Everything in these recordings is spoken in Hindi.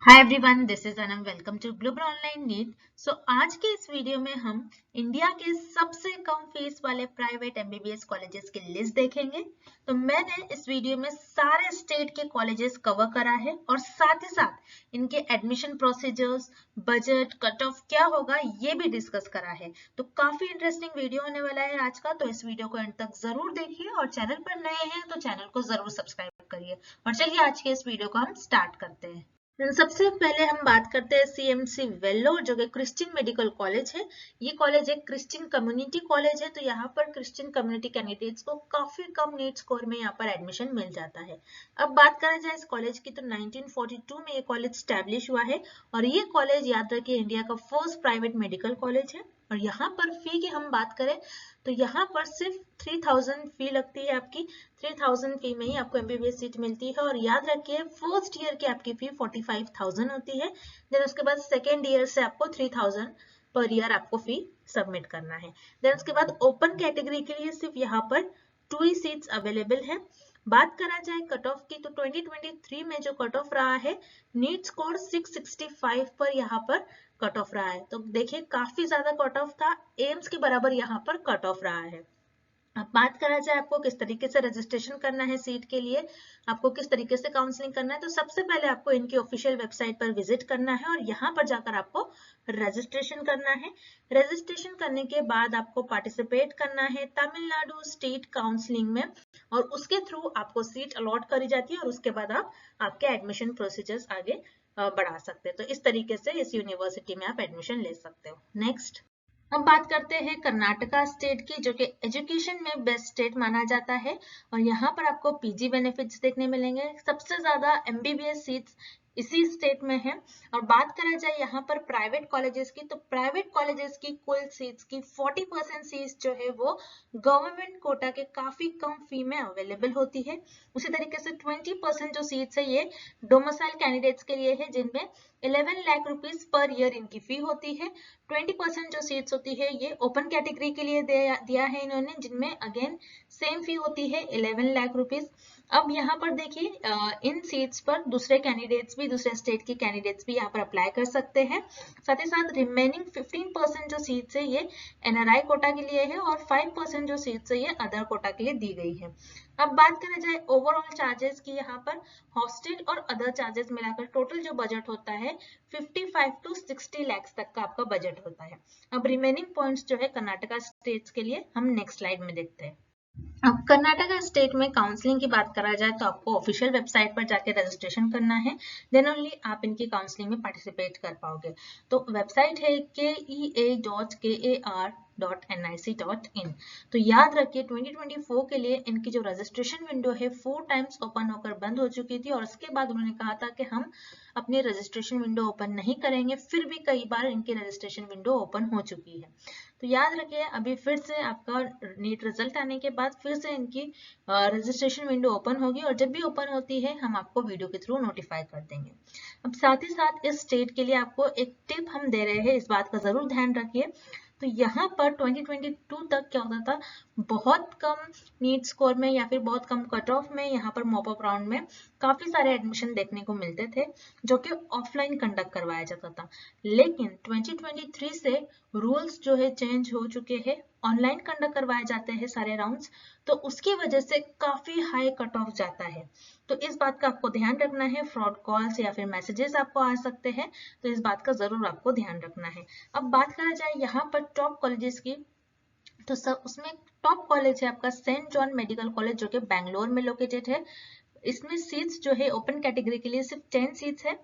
Hi everyone, this is Anam. Welcome to global online NEET. So आज के इस वीडियो में हम इंडिया के सबसे कम फीस वाले प्राइवेट एमबीबीएस कॉलेजेस की लिस्ट देखेंगे। तो मैंने इस वीडियो में सारे स्टेट के कॉलेजेस कवर करा है और साथ ही साथ इनके admission procedures, budget, cut off क्या होगा ये भी डिस्कस करा है। तो काफी इंटरेस्टिंग वीडियो होने वाला है आज का, तो इस वीडियो को एंड तक जरूर देखिए और चैनल पर नए हैं तो चैनल को जरूर सब्सक्राइब करिए। और चलिए आज के इस वीडियो को हम स्टार्ट करते हैं। सबसे पहले हम बात करते हैं सीएमसी वेल्लोर, जो कि क्रिश्चियन मेडिकल कॉलेज है। ये कॉलेज एक क्रिश्चियन कम्युनिटी कॉलेज है, तो यहाँ पर क्रिश्चियन कम्युनिटी कैंडिडेट्स को काफी कम नीट स्कोर में यहाँ पर एडमिशन मिल जाता है। अब बात करा जाए इस कॉलेज की, तो 1942 में ये कॉलेज स्टैब्लिश हुआ है और ये कॉलेज याद रखिए इंडिया का फर्स्ट प्राइवेट मेडिकल कॉलेज है। और यहाँ पर फी की हम बात करें तो यहाँ पर सिर्फ 3000 फी लगती है आपकी। 3000 फी में ही आपको एमबीबीएस सीट मिलती है। और याद रखिए फर्स्ट ईयर की आपकी फी 45,000 होती है। देन उसके बाद सेकेंड ईयर से आपको 3000 पर ईयर आपको फी सबमिट करना है। देन उसके बाद ओपन कैटेगरी के लिए सिर्फ यहाँ पर 2 ही सीट्स अवेलेबल है। बात करा जाए कट ऑफ की, तो 2023 में जो कट ऑफ रहा है, नीट स्कोर 665 पर यहाँ पर कट ऑफ रहा है। तो देखिए काफी ज्यादा कट ऑफ था, एम्स के बराबर यहाँ पर कट ऑफ रहा है। अब बात करा जाए आपको किस तरीके से रजिस्ट्रेशन करना है सीट के लिए, आपको किस तरीके से काउंसलिंग करना है, तो सबसे पहले आपको इनकी ऑफिशियल वेबसाइट पर विजिट करना है और यहाँ पर जाकर आपको रजिस्ट्रेशन करना है। रजिस्ट्रेशन करने के बाद आपको पार्टिसिपेट करना है तमिलनाडु स्टेट काउंसलिंग में और उसके थ्रू आपको सीट अलॉट करी जाती है और उसके बाद आप आपके एडमिशन प्रोसीजर्स आगे बढ़ा सकते हैं। तो इस तरीके से इस यूनिवर्सिटी में आप एडमिशन ले सकते हो। नेक्स्ट अब बात करते हैं कर्नाटका स्टेट की, जो कि एजुकेशन में बेस्ट स्टेट माना जाता है और यहाँ पर आपको पीजी बेनिफिट्स देखने मिलेंगे। सबसे ज्यादा एमबीबीएस सीट्स इसी स्टेट में है। और बात करा जाए यहाँ पर प्राइवेट कॉलेजेस की, तो प्राइवेट कॉलेजेस की कुल सीट्स की 40% सीट्स जो है वो गवर्नमेंट कोटा के काफी कम फी में अवेलेबल होती है। उसी तरीके से 20% जो सीट्स है ये डोमिसाइल कैंडिडेट्स के लिए है, जिनमें 11 लाख रुपीज पर ईयर इनकी फी होती है। 20% जो सीट्स होती है ये ओपन कैटेगरी के लिए दिया है इन्होंने, जिनमें अगेन सेम फी होती है 11 लाख रुपीज। अब यहाँ पर देखिए इन सीट्स पर दूसरे कैंडिडेट्स भी, दूसरे स्टेट के कैंडिडेट्स भी यहाँ पर अप्लाई कर सकते हैं। साथ ही साथ रिमेनिंग 15% जो सीट्स है ये एनआरआई कोटा के लिए है और 5% जो सीट्स है ये अदर कोटा के लिए दी गई है। अब बात करें जाए ओवरऑल चार्जेस की, यहाँ पर हॉस्टल और अदर चार्जेस मिलाकर टोटल जो बजट होता है 55 to 60 लाख तक का आपका बजट होता है। अब रिमेनिंग पॉइंट्स जो है कर्नाटका स्टेट्स के लिए हम नेक्स्ट स्लाइड में देखते हैं। अब कर्नाटका स्टेट में काउंसलिंग की बात करा जाए तो आपको ऑफिशियल वेबसाइट पर जाके रजिस्ट्रेशन करना है, देन ओनली आप इनकी काउंसलिंग में पार्टिसिपेट कर पाओगे। तो वेबसाइट है kea.kar.nic.in। तो याद रखिए 2024 के लिए इनकी जो रजिस्ट्रेशन विंडो है 4 टाइम्स ओपन होकर बंद हो चुकी थी और उसके बाद उन्होंने कहा था कि हम अपनी रजिस्ट्रेशन विंडो ओपन नहीं करेंगे, फिर भी कई बार इनकी रजिस्ट्रेशन विंडो ओपन हो चुकी है। तो याद रखिए अभी फिर से आपका नीट रिजल्ट आने के बाद फिर से इनकी रजिस्ट्रेशन विंडो ओपन होगी और जब भी ओपन होती है हम आपको वीडियो के थ्रू नोटिफाई कर देंगे। अब साथ ही साथ इस स्टेट के लिए आपको एक टिप हम दे रहे हैं, इस बात का जरूर ध्यान रखिए। तो यहाँ पर 2022 तक क्या होता था, बहुत कम नीट स्कोर में या फिर बहुत कम कट ऑफ में यहाँ पर मॉप अप राउंड में काफी सारे एडमिशन देखने को मिलते थे जो कि ऑफलाइन कंडक्ट करवाया जाता था। लेकिन 2023 से रूल्स जो है चेंज हो चुके हैं, ऑनलाइन कंडक्ट करवाए जाते हैं सारे राउंड्स, तो उसकी वजह से काफी हाई कट ऑफ जाता है। तो इस बात का आपको ध्यान रखना है, फ्रॉड कॉल्स या फिर मैसेजेस आपको आ सकते हैं, तो इस बात का जरूर आपको ध्यान रखना है। अब बात करा जाए यहाँ पर टॉप कॉलेजेस की, तो सब उसमें टॉप कॉलेज है आपका सेंट जॉन मेडिकल कॉलेज, जो कि बैंगलोर में लोकेटेड है। इसमें सीट्स जो है ओपन कैटेगरी के लिए सिर्फ 10 सीट्स है।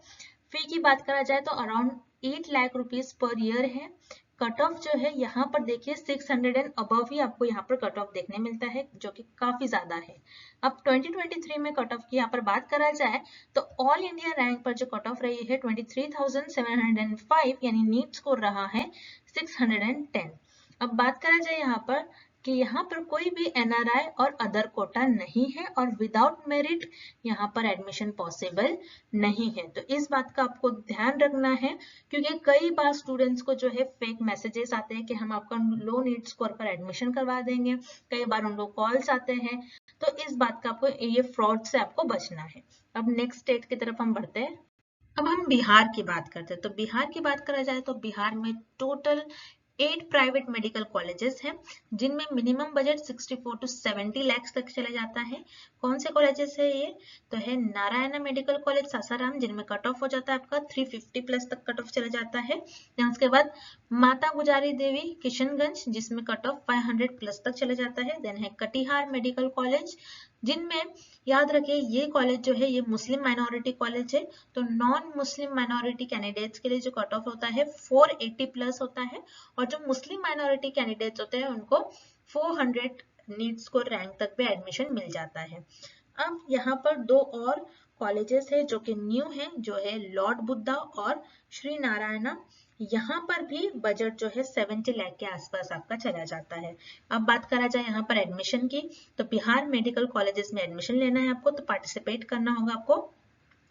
फी की बात करा जाए तो around 8 lakh rupees per year है। कट ऑफ जो है यहाँ पर देखिए 600 एंड अबव ही आपको यहाँ पर कट ऑफ देखने मिलता है, जो कि काफी ज्यादा है। अब 2023 में कट ऑफ की यहाँ पर बात करा जाए तो ऑल इंडिया रैंक पर जो कट ऑफ रही है 23,705, यानी नीट स्कोर रहा है 610। अब बात करा जाए यहाँ पर कि यहाँ पर कोई भी एनआरआई और अदर कोटा नहीं है और विदाउट मेरिट यहाँ पर एडमिशन पॉसिबल नहीं है। तो इस बात का आपको ध्यान रखना है, क्योंकि कई बार स्टूडेंट्स को जो है फेक मैसेजेस आते हैं कि हम आपका लो नीट स्कोर पर एडमिशन करवा देंगे, कई बार उनको कॉल्स आते हैं। तो इस बात का आपको, ये फ्रॉड से आपको बचना है। अब नेक्स्ट स्टेट की तरफ हम बढ़ते हैं। अब हम बिहार की बात करते हैं, तो बिहार की बात करा जाए तो बिहार में टोटल 8 प्राइवेट मेडिकल कॉलेजेस हैं, जिनमें मिनिमम बजट 64 to 70 लाख तक चला जाता है। कौन से कॉलेजेस है ये? तो है नारायणा मेडिकल कॉलेज सासाराम, जिनमें कट ऑफ हो जाता है आपका 350 प्लस तक कट ऑफ चला जाता है। उसके बाद माता गुजारी देवी किशनगंज, जिसमें कट ऑफ 500 प्लस तक चला जाता है। देन है कटिहार मेडिकल कॉलेज, जिनमें याद रखिए ये कॉलेज जो है ये मुस्लिम माइनॉरिटी कॉलेज है, तो नॉन मुस्लिम माइनॉरिटी कैंडिडेट्स के लिए जो कट ऑफ होता है 480 प्लस होता है, और जो मुस्लिम माइनॉरिटी कैंडिडेट्स होते हैं उनको 400 नीट स्कोर रैंक तक पे एडमिशन मिल जाता है। अब यहाँ पर दो और कॉलेजेस है जो कि न्यू है, जो है लॉर्ड बुद्धा और श्री नारायणा। यहाँ पर भी बजट जो है 70 लाख के आसपास आपका चला जाता है। अब बात करा जाए यहाँ पर एडमिशन की, तो बिहार मेडिकल कॉलेजेस में एडमिशन लेना है आपको, तो पार्टिसिपेट करना होगा आपको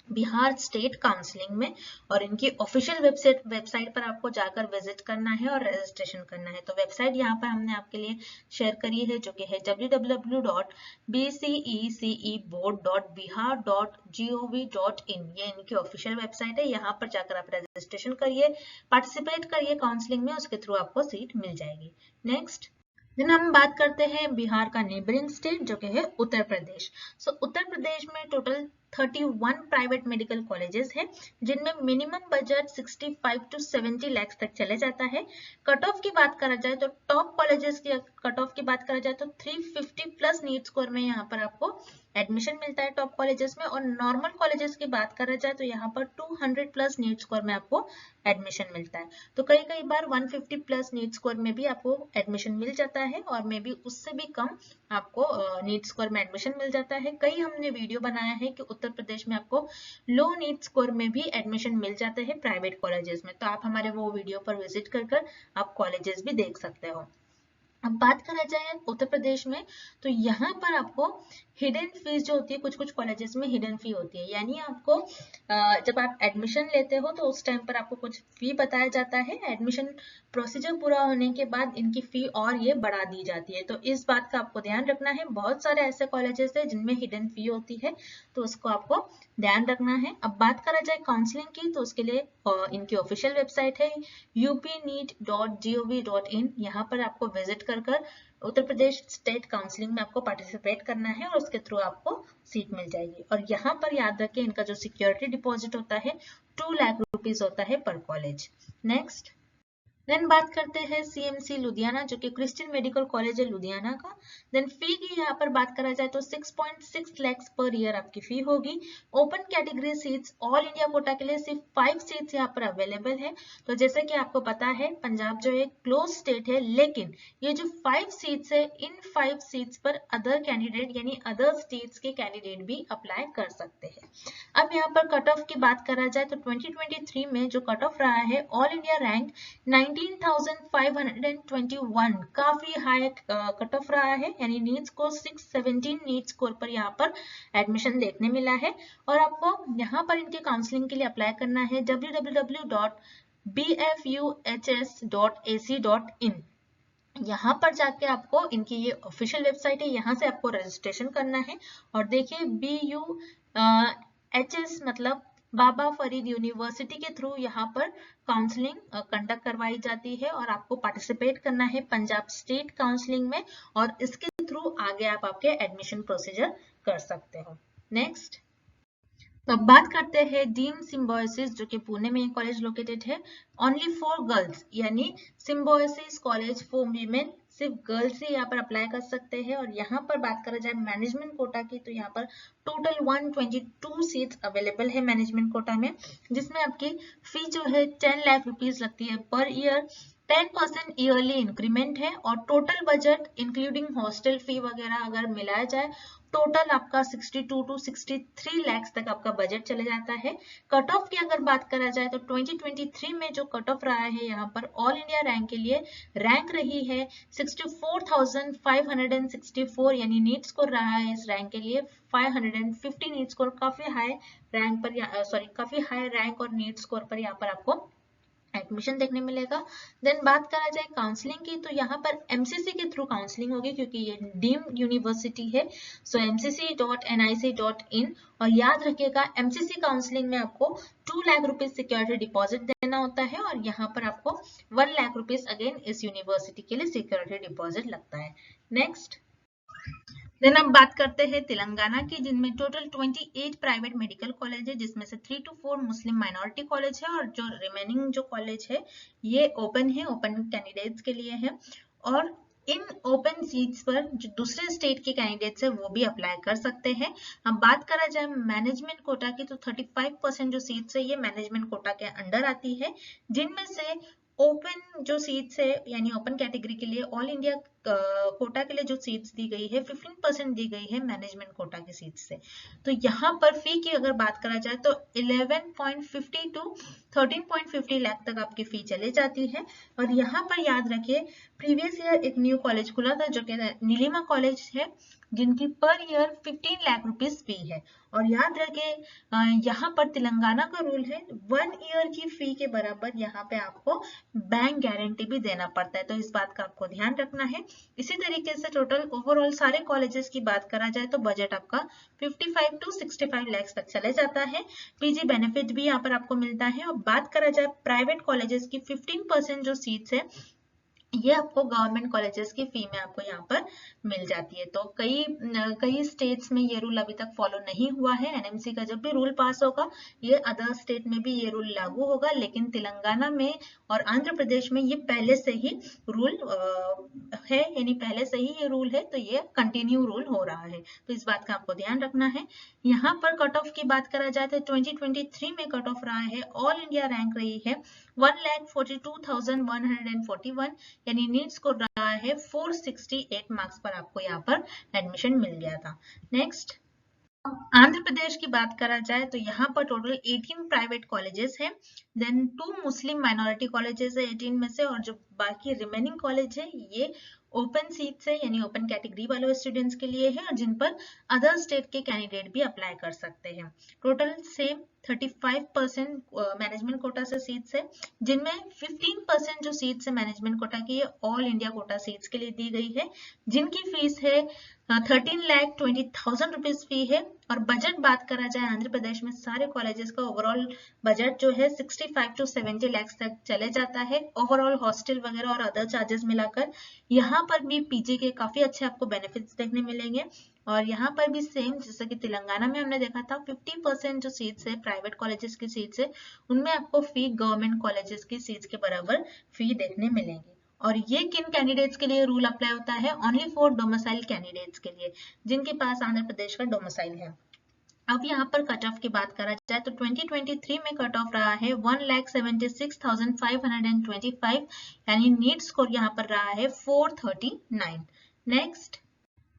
बिहार स्टेट काउंसलिंग में, और इनकी ऑफिशियल वेबसाइट पर आपको जाकर विजिट करना है और रजिस्ट्रेशन करना है। तो वेबसाइट यहाँ पर हमने आपके लिए शेयर करी है, जो कि है www.bceceboard.bihar.gov.in। ये इनकी ऑफिशियल वेबसाइट है, यहाँ पर जाकर आप रजिस्ट्रेशन करिए, पार्टिसिपेट करिए काउंसलिंग में, उसके थ्रू आपको सीट मिल जाएगी। नेक्स्ट देन हम बात करते हैं बिहार का नेबरिंग स्टेट, जो कि है उत्तर प्रदेश। सो उत्तर प्रदेश में टोटल 31 प्राइवेट मेडिकल कॉलेजेस हैं, जिनमें मिनिमम बजट 65 to 70 लाख तक चले जाता है। कट ऑफ की बात करा जाए तो टॉप कॉलेजेस की कट ऑफ की बात करा जाए तो 350 प्लस नीट स्कोर में यहाँ पर आपको एडमिशन मिलता है टॉप कॉलेजेस में, और नॉर्मल कॉलेजेस की बात करा जाए तो यहाँ पर 200 प्लस नीट स्कोर में आपको एडमिशन मिलता है। तो कई बार 150 प्लस नीट स्कोर में भी आपको एडमिशन मिल जाता है, और मे बी उससे भी कम आपको नीट स्कोर में एडमिशन मिल जाता है। कई हमने वीडियो बनाया है कि उत्तर प्रदेश में आपको लो नीट स्कोर में भी एडमिशन मिल जाते हैं प्राइवेट कॉलेजेस में, तो आप हमारे वो वीडियो पर विजिट कर आप कॉलेजेस भी देख सकते हो। अब बात करा जाए उत्तर प्रदेश में, तो यहाँ पर आपको हिडन फीस जो होती है, कुछ कॉलेजेस में हिडन फी होती है, यानी आपको जब आप एडमिशन लेते हो तो उस टाइम पर आपको कुछ फी बताया जाता है, एडमिशन प्रोसीजर पूरा होने के बाद इनकी फी और ये बढ़ा दी जाती है, तो इस बात का आपको ध्यान रखना है। बहुत सारे ऐसे कॉलेजेस है जिनमें हिडन फी होती है, तो उसको आपको ध्यान रखना है। अब बात करा जाए काउंसलिंग की, तो उसके लिए इनकी ऑफिशियल वेबसाइट है upneet.gov.in। यहाँ पर आपको विजिट कर उत्तर प्रदेश स्टेट काउंसलिंग में आपको पार्टिसिपेट करना है, और उसके थ्रू आपको सीट मिल जाएगी। और यहाँ पर याद रखें इनका जो सिक्योरिटी डिपॉजिट होता है 2 लाख रुपीज होता है पर कॉलेज। नेक्स्ट देन बात करते हैं सीएमसी लुधियाना, जो कि क्रिश्चियन मेडिकल कॉलेज है लुधियाना का। देन फी की यहाँ पर बात करा जाए तो 6.6 लाख पर ईयर आपकी फी होगी। Open category seats all India quota के लिए सिर्फ 5 सीट्स यहाँ पर अवेलेबल है। तो जैसे कि आपको पता है पंजाब जो एक क्लोज स्टेट है, लेकिन ये जो 5 सीट्स है, इन 5 सीट्स पर अदर कैंडिडेट यानी अदर स्टेट्स के कैंडिडेट भी अप्लाई कर सकते हैं। अब यहाँ पर कट ऑफ की बात करा जाए तो 2023 में जो कट ऑफ रहा है ऑल इंडिया रैंक 19,521, काफी हाई कट ऑफ रहा है, यानी नीट स्कोर 617 नीट स्कोर पर यहाँ पर एडमिशन देखने मिला है। और आपको यहाँ पर इनके काउंसलिंग के लिए अप्लाई करना है www.bfuhs.ac.in। यहाँ पर जाके आपको इनकी ये ऑफिशियल वेबसाइट है, यहाँ से आपको रजिस्ट्रेशन करना है। और देखिए BUHS मतलब बाबा फरीद यूनिवर्सिटी के थ्रू यहाँ पर काउंसलिंग कंडक्ट करवाई जाती है, और आपको पार्टिसिपेट करना है पंजाब स्टेट काउंसलिंग में, और इसके थ्रू आगे आप आपके एडमिशन प्रोसीजर कर सकते हो। नेक्स्ट तो अब बात करते हैं डीम सिम्बायोसिस, जो कि पुणे में कॉलेज लोकेटेड है, ओनली फॉर गर्ल्स, यानी सिम्बायोसिस कॉलेज फॉर वीमेन, सिर्फ गर्ल्स ही यहाँ पर अप्लाई कर सकते हैं। और यहाँ पर बात करा जाए मैनेजमेंट कोटा की, तो यहाँ पर टोटल 122 सीट्स अवेलेबल है मैनेजमेंट कोटा में, जिसमें आपकी फी जो है 10 लाख रुपीज लगती है पर ईयर। 10% ईयरली इंक्रीमेंट है, और total budget including hostel fee वगैरह अगर मिलाया जाए टोटल आपका 62 to 63 लाख तक आपका बजट चले जाता है। कट ऑफ की अगर बात करा जाए तो 2023 में जो कट ऑफ रहा है यहाँ पर ऑल इंडिया रैंक के लिए रैंक रही है 64,564, यानी नीट स्कोर रहा है इस रैंक के लिए 550 नीट स्कोर, काफी हाई रैंक पर काफी हाई रैंक और नीट स्कोर पर यहाँ पर आपको एडमिशन देखने मिलेगा। देन बात करा जाए काउंसलिंग की, तो यहाँ पर MCC के थ्रू काउंसलिंग होगी क्योंकि ये डीम्ड यूनिवर्सिटी है। सो mcc.nic.in, और याद रखिएगा MCC काउंसलिंग में आपको 2 लाख रुपीज सिक्योरिटी डिपॉजिट देना होता है और यहाँ पर आपको 1 लाख रुपीज अगेन इस यूनिवर्सिटी के लिए सिक्योरिटी डिपॉजिट लगता है। नेक्स्ट देन अब बात करते हैं तेलंगाना की, जिनमें टोटल 28 प्राइवेट मेडिकल कॉलेज है, जिसमें से 3 to 4 मुस्लिम माइनॉरिटी कॉलेज है और जो रिमेनिंग जो कॉलेज है ये ओपन है, ओपन कैंडिडेट्स के लिए है। और इन ओपन सीट्स पर जो दूसरे स्टेट के कैंडिडेट्स है वो भी अप्लाई कर सकते हैं। अब बात करा जाए मैनेजमेंट कोटा की, तो 35% जो सीट्स है ये मैनेजमेंट कोटा के अंडर आती है, जिनमें से ओपन जो सीट्स है यानी ओपन कैटेगरी के लिए ऑल इंडिया कोटा के लिए जो सीट्स दी गई है 15% दी गई है मैनेजमेंट कोटा की सीट्स से। तो यहाँ पर फी की अगर बात करा जाए तो 11.50 to 13.50 लाख तक आपकी फी चली जाती है। और यहाँ पर याद रखिए प्रीवियस ईयर एक न्यू कॉलेज खुला था जो कि नीलिमा कॉलेज है, जिनकी पर ईयर 15 लाख रुपीज फी है। और याद रखें यहाँ पर तेलंगाना का रूल है 1 ईयर की फी के बराबर यहाँ पे आपको बैंक गारंटी भी देना पड़ता है, तो इस बात का आपको ध्यान रखना है। इसी तरीके से टोटल ओवरऑल सारे कॉलेजेस की बात करा जाए तो बजट आपका 55 to 65 लाख तक चले जाता है। पीजी बेनिफिट भी यहाँ पर आपको मिलता है। और बात करा जाए प्राइवेट कॉलेजेस की 15% जो सीट्स है ये आपको गवर्नमेंट कॉलेजेस की फी में आपको यहाँ पर मिल जाती है। तो कई स्टेट्स में ये रूल अभी तक फॉलो नहीं हुआ है। एनएमसी का जब भी रूल पास होगा ये अदर स्टेट में भी ये रूल लागू होगा, लेकिन तेलंगाना में और आंध्र प्रदेश में ये पहले से ही रूल है, यानी पहले से ही ये रूल है, तो ये कंटिन्यू रूल हो रहा है, तो इस बात का आपको ध्यान रखना है। यहाँ पर कट ऑफ की बात करा जाए तो 2023 में कट ऑफ रहा है, ऑल इंडिया रैंक रही है 1,42,141, यानी नीट्स को रहा है 468 मार्क्स पर आपको यहाँ पर एडमिशन मिल गया था। नेक्स्ट आंध्र प्रदेश की बात करा जाए तो यहाँ पर टोटल 18 प्राइवेट कॉलेजेस हैं, देन 2 मुस्लिम माइनॉरिटी कॉलेजेस है 18 में से, और जो बाकी रिमेनिंग कॉलेज है ये ओपन सीट्स है यानी ओपन कैटेगरी वाले स्टूडेंट्स के लिए है और जिन पर अदर स्टेट के कैंडिडेट भी अप्लाई कर सकते हैं। टोटल सेम 35% मैनेजमेंट कोटा से सीट्स है, जिनमें 15% जो सीट्स है मैनेजमेंट कोटा की ऑल इंडिया कोटा सीट्स के लिए दी गई है, जिनकी फीस है 13,20,000 रुपीज फी है। और बजट बात करा जाए आंध्र प्रदेश में सारे कॉलेजेस का ओवरऑल बजट जो है 65 to 70 लाख तक चले जाता है, ओवरऑल हॉस्टल वगैरह और अदर चार्जेस मिलाकर। यहाँ पर भी पीजी के काफी अच्छे आपको बेनिफिट्स देखने मिलेंगे। और यहाँ पर भी सेम जैसा कि तेलंगाना में हमने देखा था 50% जो सीट्स है प्राइवेट कॉलेजेस की सीट्स है उनमें आपको फी गवर्नमेंट कॉलेजेस की सीट्स के बराबर फी देखने मिलेंगी। और ये किन कैंडिडेट्स के लिए रूल अप्लाई होता है? ओनली फॉर डोमिसाइल कैंडिडेट्स के लिए, जिनके पास आंध्र प्रदेश का डोमिसाइल है। अब यहाँ पर कट ऑफ की बात करा जाए तो 2023 में कट ऑफ रहा है 1,76,525, यानी नीट स्कोर यहाँ पर रहा है 439। नेक्स्ट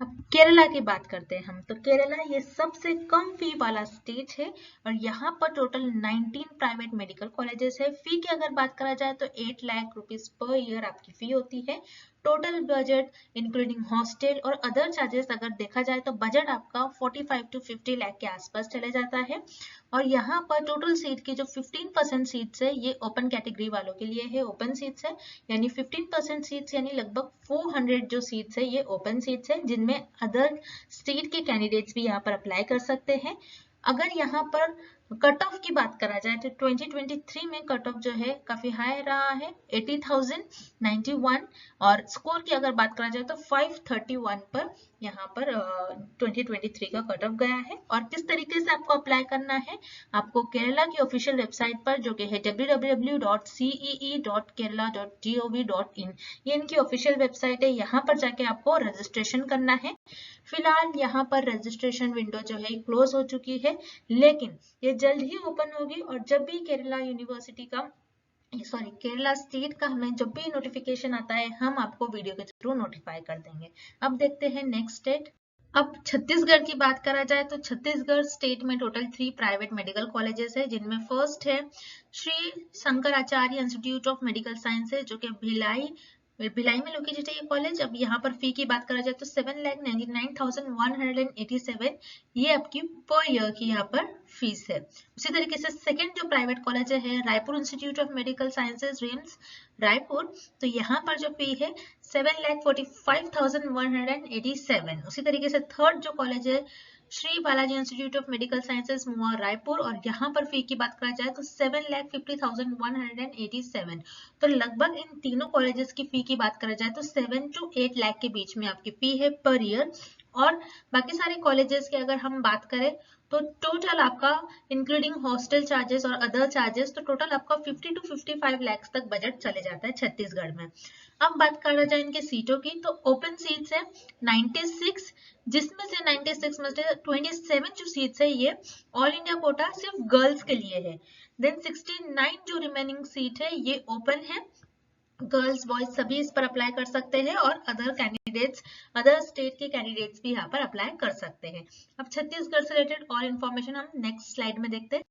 अब केरला की बात करते हैं हम, तो केरला ये सबसे कम फी वाला स्टेट है और यहाँ पर टोटल 19 प्राइवेट मेडिकल कॉलेजेस है। फी की अगर बात करा जाए तो 8 लाख रुपीज पर ईयर आपकी फी होती है। टोटल बजट इंक्लूडिंग हॉस्टल और अदर चार्जेस अगर देखा जाए तो बजट आपका 45 to 50 लाख के आसपास चले जाता है। और यहाँ पर टोटल सीट की जो 15% सीट्स है ये ओपन कैटेगरी वालों के लिए है, ओपन सीट्स है, यानी 15% सीट्स यानी लगभग 400 जो सीट्स है ये ओपन सीट्स है, जिनमें अदर स्टेट के कैंडिडेट्स भी यहाँ पर अप्लाई कर सकते हैं। अगर यहाँ पर कट ऑफ की बात करा जाए तो 2023 में कट ऑफ जो है काफी हाई रहा है 80,091, और स्कोर की अगर बात करा जाए तो 531 पर यहाँ पर 2023 का कट ऑफ गया है। और किस तरीके से आपको अप्लाई करना है, आपको केरला की ऑफिशियल वेबसाइट पर जो कि है www.cee.kerala.gov.in, ये इनकी ऑफिशियल वेबसाइट है, यहाँ पर जाके आपको रजिस्ट्रेशन करना है। फिलहाल यहाँ पर रजिस्ट्रेशन विंडो जो है क्लोज हो चुकी है, लेकिन ये जल्द ही ओपन होगी और जब भी केरला स्टेट का हमें जब भी नोटिफिकेशन आता है हम आपको वीडियो के थ्रू नोटिफाई कर देंगे। अब देखते हैं नेक्स्ट स्टेट। अब छत्तीसगढ़ की बात करा जाए तो छत्तीसगढ़ स्टेट में टोटल 3 प्राइवेट मेडिकल कॉलेजेस है, जिनमें फर्स्ट है Shri Shankaracharya institute of medical sciences जो कि भिलाई भिलाई में लोकेटेड है ये कॉलेज। अब यहाँ पर फी की बात करा जाए तो 7,99,187 ये आपकी पर ईयर की यहाँ पर फीस है। उसी तरीके से सेकंड जो प्राइवेट कॉलेज है Raipur institute of medical sciences RIMS Raipur, तो यहाँ पर जो फी है 7,45,187। उसी तरीके से थर्ड जो कॉलेज है Shri Balaji institute of medical sciences मुआ रायपुर, और यहाँ पर फी की बात करा जाए तो 7,50,187। तो लगभग इन तीनों कॉलेजेस की फी की बात करा जाए तो 7 to 8 लाख के बीच में आपकी फी है पर ईयर। और बाकी सारे कॉलेजेस की अगर हम बात करें तो टोटल आपका इंक्लूडिंग हॉस्टल चार्जेस और अदर चार्जेस, तो टोटल आपका 50 to 55 लाख तक बजट चले जाता है छत्तीसगढ़ में। अब बात करा जाए इनके सीटों की, तो ओपन सीट्स है 96, जिसमें से 96 में से 27 जो सीट्स है ये ऑल इंडिया कोटा सिर्फ गर्ल्स के लिए है। देन 69 जो रिमेनिंग सीट है ये ओपन है, गर्ल्स बॉयज सभी इस पर अप्लाई कर सकते हैं, और अदर कैंडिडेट्स अदर स्टेट के कैंडिडेट्स भी यहाँ पर अप्लाई कर सकते हैं। अब छत्तीसगढ़ से रिलेटेड और इन्फॉर्मेशन हम नेक्स्ट स्लाइड में देखते हैं।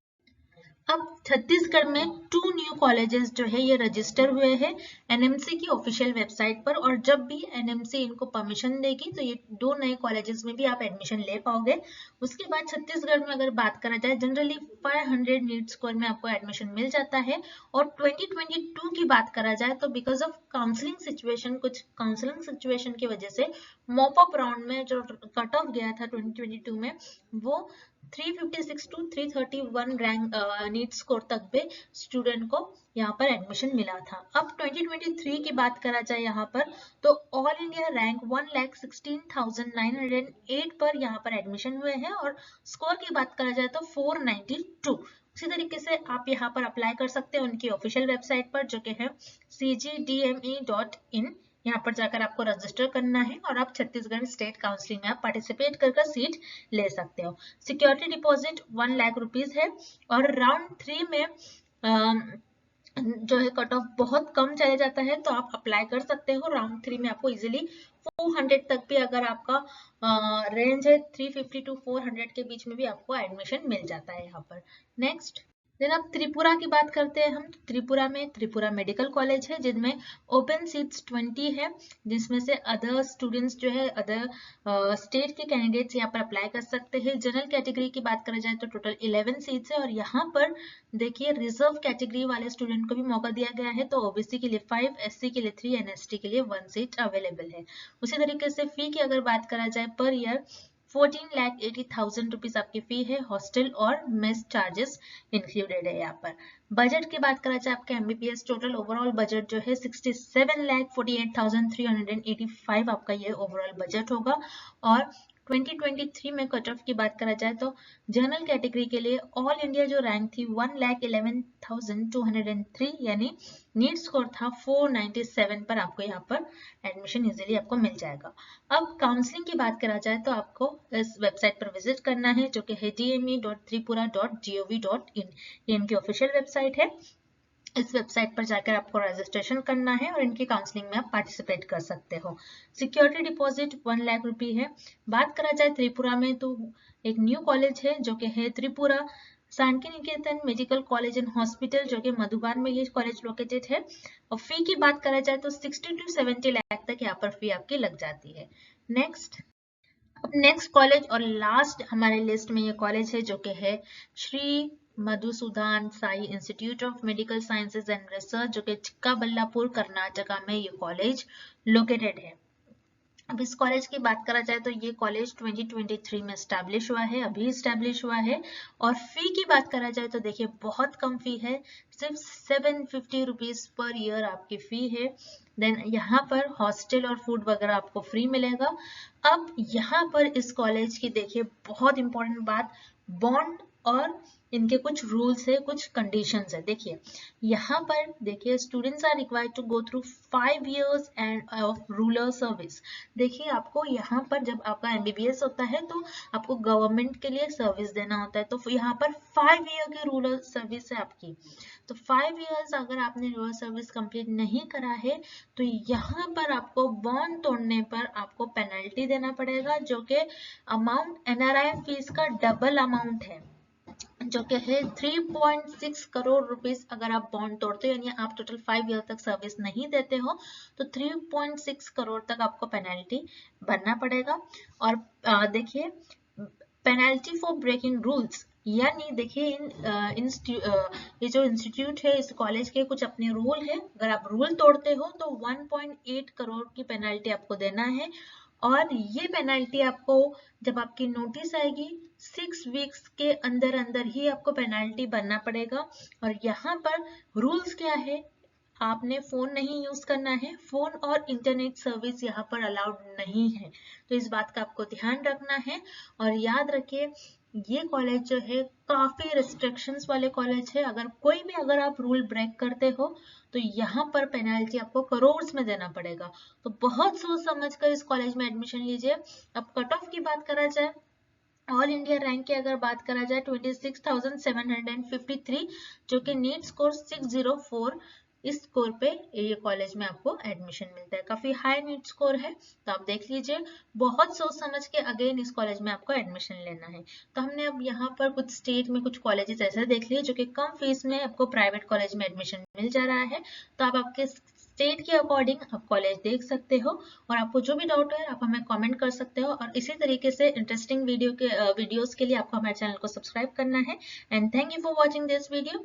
अब छत्तीसगढ़ में 2 न्यू कॉलेजेस जो है ये रजिस्टर हुए हैं एनएमसी की ऑफिशियल वेबसाइट पर, और जब भी एनएमसी इनको परमिशन देगी तो ये 2 नए कॉलेजेस में भी आप एडमिशन ले पाओगे। उसके बाद छत्तीसगढ़ में अगर बात करा जाए जनरली 500 नीट स्कोर में आपको एडमिशन मिल जाता है। और 2022 की बात करा जाए तो बिकॉज ऑफ काउंसलिंग सिचुएशन, कुछ काउंसलिंग सिचुएशन की वजह से मॉप अप राउंड में जो कट ऑफ गया था 2022 में वो 356 to 331 रैंक नीट स्कोर तक पे स्टूडेंट को यहाँ पर एडमिशन मिला था। अब 2023 की बात करा जाए यहाँ पर तो ऑल इंडिया रैंक 1,16,908 पर यहाँ पर एडमिशन हुए हैं, और स्कोर की बात करा जाए तो 492। उसी तरीके से आप यहाँ पर अप्लाई कर सकते हैं उनकी ऑफिशियल वेबसाइट पर जो कि है cgdme.in। यहाँ पर जाकर आपको रजिस्टर करना है और आप छत्तीसगढ़ स्टेट काउंसलिंग में आप पार्टिसिपेट कर सीट ले सकते हो। सिक्योरिटी डिपॉजिट 1 लाख रुपीज है, और राउंड 3 में जो है कट ऑफ बहुत कम चले जाता है तो आप अप्लाई कर सकते हो। राउंड 3 में आपको इजीली 400 तक भी अगर आपका रेंज है 350 to 400 के बीच में भी आपको एडमिशन मिल जाता है यहाँ पर। नेक्स्ट देन अब त्रिपुरा की बात करते हैं हम। त्रिपुरा में त्रिपुरा मेडिकल कॉलेज है जिनमें ओपन सीट्स 20 है, जिसमें से अदर स्टूडेंट्स जो है अदर स्टेट के कैंडिडेट्स यहाँ पर अप्लाई कर सकते हैं। जनरल कैटेगरी की बात करा जाए तो टोटल 11 सीट्स है, और यहाँ पर देखिए रिजर्व कैटेगरी वाले स्टूडेंट को भी मौका दिया गया है, तो ओबीसी के लिए 5, एससी के लिए 3 एंड एसटी के लिए 1 सीट अवेलेबल है। उसी तरीके से फी की अगर बात करा जाए पर ईयर 14,80,000 रुपीज आपकी फी है, हॉस्टल और मेस चार्जेस इंक्लूडेड है। यहाँ पर बजट की बात करा जाए आपके एमबीबीएस टोटल ओवरऑल बजट जो है 67,48,385 आपका ये ओवरऑल बजट होगा। और 2023 में कट ऑफ की बात करा जाए तो जनरल कैटेगरी के लिए ऑल इंडिया जो रैंक थी 1,11,203 यानी नीट स्कोर था 497 पर आपको यहाँ पर एडमिशन इजीली आपको मिल जाएगा। अब काउंसलिंग की बात करा जाए तो आपको इस वेबसाइट पर विजिट करना है जो कि है dme.tripura.gov.in। ये इनकी ऑफिशियल वेबसाइट है। इस वेबसाइट पर जाकर आपको रजिस्ट्रेशन करना है और इनकी काउंसलिंग में आप पार्टिसिपेट कर सकते हो। सिक्योरिटी डिपॉजिट 1 लाख रुपए है। बात करा जाए त्रिपुरा में तो एक न्यू कॉलेज है जो कि है Tripura Shanti Niketan medical college and hospital जो कि मधुबन में ये कॉलेज लोकेटेड है। और फी की बात करा जाए तो 60 to 70 लाख तक यहाँ पर फी आपकी लग जाती है। नेक्स्ट कॉलेज और लास्ट हमारे लिस्ट में ये कॉलेज है जो कि है Shri Madhusudan Sai institute of medical sciences and research जो कि चिक्काबल्लापुर कर्नाटका में ये कॉलेज लोकेटेड है। अब इस कॉलेज की बात करा जाए तो ये कॉलेज 2023 में स्टैब्लिश हुआ है, अभी स्टैब्लिश हुआ है। और फी की बात करा जाए तो देखिए बहुत कम फी है, सिर्फ 750 रुपीज पर ईयर आपकी फी है। देन यहाँ पर हॉस्टल और फूड वगैरह आपको फ्री मिलेगा। अब यहाँ पर इस कॉलेज की देखिए बहुत इंपॉर्टेंट बात, बॉन्ड और इनके कुछ रूल्स है, कुछ कंडीशंस है। देखिए यहाँ पर देखिए students are required to go through 5 years end of rural service. देखिए आपको यहाँ पर जब आपका एमबीबीएस होता है तो आपको गवर्नमेंट के लिए सर्विस देना होता है, तो यहाँ पर 5 year की रूरल सर्विस है आपकी। तो 5 years अगर आपने रूरल सर्विस कंप्लीट नहीं करा है तो यहाँ पर आपको बॉन्ड तोड़ने पर आपको पेनल्टी देना पड़ेगा जो कि अमाउंट एनआरआई फीस का डबल अमाउंट है। जो कि है 3.6 करोड़ रुपीस। अगर आप बॉन्ड तोड़ते हो यानी आप टोटल 5 ईयर तक सर्विस नहीं देते हो तो 3.6 करोड़ तक आपको पेनल्टी भरना पड़ेगा। और देखिए पेनल्टी फॉर ब्रेकिंग रूल्स, यानी देखिए ये जो इंस्टीट्यूट है इस कॉलेज के कुछ अपने रूल है, अगर आप रूल तोड़ते हो तो 1.8 करोड़ की पेनल्टी आपको देना है। और ये पेनल्टी आपको जब आपकी नोटिस आएगी 6 वीक्स के अंदर अंदर ही आपको पेनल्टी भरना पड़ेगा। और यहाँ पर रूल्स क्या है, आपने फोन नहीं यूज करना है, फोन और इंटरनेट सर्विस यहाँ पर अलाउड नहीं है, तो इस बात का आपको ध्यान रखना है। और याद रखिए ये कॉलेज जो है काफी रिस्ट्रिक्शंस वाले कॉलेज है, अगर आप रूल ब्रेक करते हो तो यहाँ पर पेनल्टी आपको करोड़ में देना पड़ेगा। तो बहुत सोच समझ कर इस कॉलेज में एडमिशन लीजिए। अब कट ऑफ की बात करा जाए, ऑल इंडिया रैंक की अगर बात करा जाए 26,753, जो कि नीट स्कोर 604, इस स्कोर पे ये कॉलेज में आपको एडमिशन मिलता है। काफी हाई नीट स्कोर है, तो आप देख लीजिए, बहुत सोच समझ के अगेन इस कॉलेज में आपको एडमिशन लेना है। तो हमने अब यहाँ पर कुछ स्टेट में कुछ कॉलेजेस ऐसे देख लिए जो कि कम फीस में आपको प्राइवेट कॉलेज में एडमिशन मिल जा रहा है। तो आप आपके स्टेट के अकॉर्डिंग आप कॉलेज देख सकते हो, और आपको जो भी डाउट है आप हमें कमेंट कर सकते हो। और इसी तरीके से इंटरेस्टिंग वीडियोस के लिए आपको हमारे चैनल को सब्सक्राइब करना है। And thank you for watching this video.